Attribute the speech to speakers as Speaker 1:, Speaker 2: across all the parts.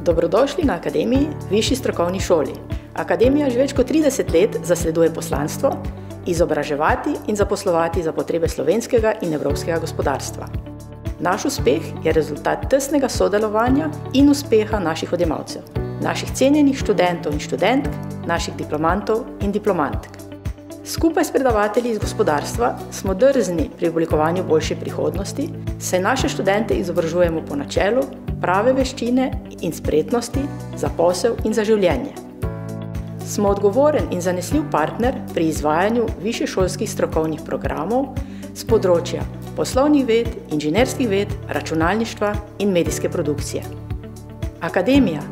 Speaker 1: Dobrodošli na Akademiji, višji strokovni šoli. Akademija že več kot 30 let zasleduje poslanstvo izobraževati in zaposlovati za potrebe slovenskega in evropskega gospodarstva. Naš uspeh je rezultat tesnega sodelovanja in uspeha naših odjemalcev, naših cenjenih študentov in študentk, naših diplomantov in diplomantk. Skupaj s predavatelji iz gospodarstva smo drzni pri oblikovanju boljše prihodnosti, saj naše študente izobražujemo po načelu prave veščine in spretnosti za posel in za življenje. Smo odgovoren in zanesljiv partner pri izvajanju višješolskih strokovnih programov z področja poslovnih ved, inženirskih ved, računalništva in medijske produkcije. Akademija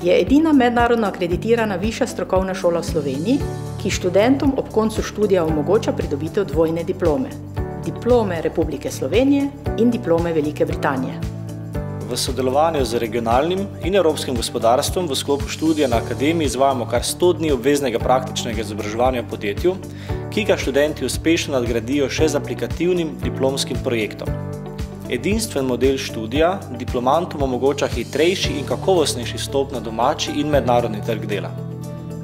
Speaker 1: je edina mednarodno akreditirana višja strokovna šola v Sloveniji, ki študentom ob koncu študija omogoča pridobitev dvojne diplome. Diplome Republike Slovenije in diplome Velike Britanije.
Speaker 2: V sodelovanju z regionalnim in evropskim gospodarstvom v sklopu študija na Akademiji izvajamo kar 100 dni obveznega praktičnega izobraževanja v podjetju, ki ga študenti uspešno nadgradijo še z aplikativnim diplomskim projektom. Edinstven model študija diplomantom omogoča hitrejši in kakovostnejši vstop na domači in mednarodni trg dela.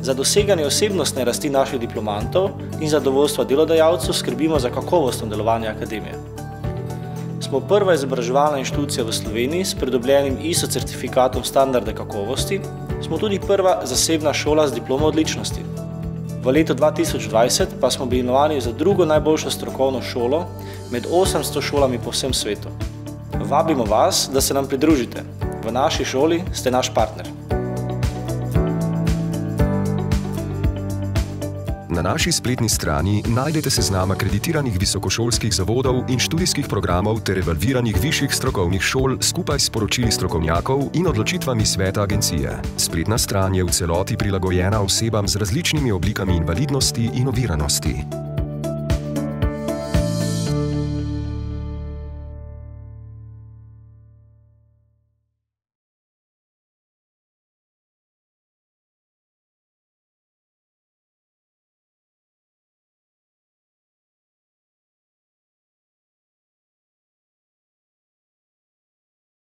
Speaker 2: Za doseganje osebnostne rasti naših diplomantov in zadovoljstva delodajalcev skrbimo za kakovostno delovanje Akademije. Smo prva izobraževalna inštitucija v Sloveniji s pridobljenim ISO certifikatom standarda kakovosti, smo tudi prva zasebna šola z diplomo odličnosti. V letu 2020 pa smo bili imenovani za drugo najboljšo strokovno šolo med 800 šolami po vsem svetu. Vabimo vas, da se nam pridružite. V naši šoli ste naš partner.
Speaker 3: Na naši spletni strani najdete seznam akreditiranih visokošolskih zavodov in študijskih programov ter evalviranih višjih strokovnih šol skupaj s poročili strokovnjakov in odločitvami sveta agencije. Spletna stran je v celoti prilagojena osebam z različnimi oblikami invalidnosti in oviranosti.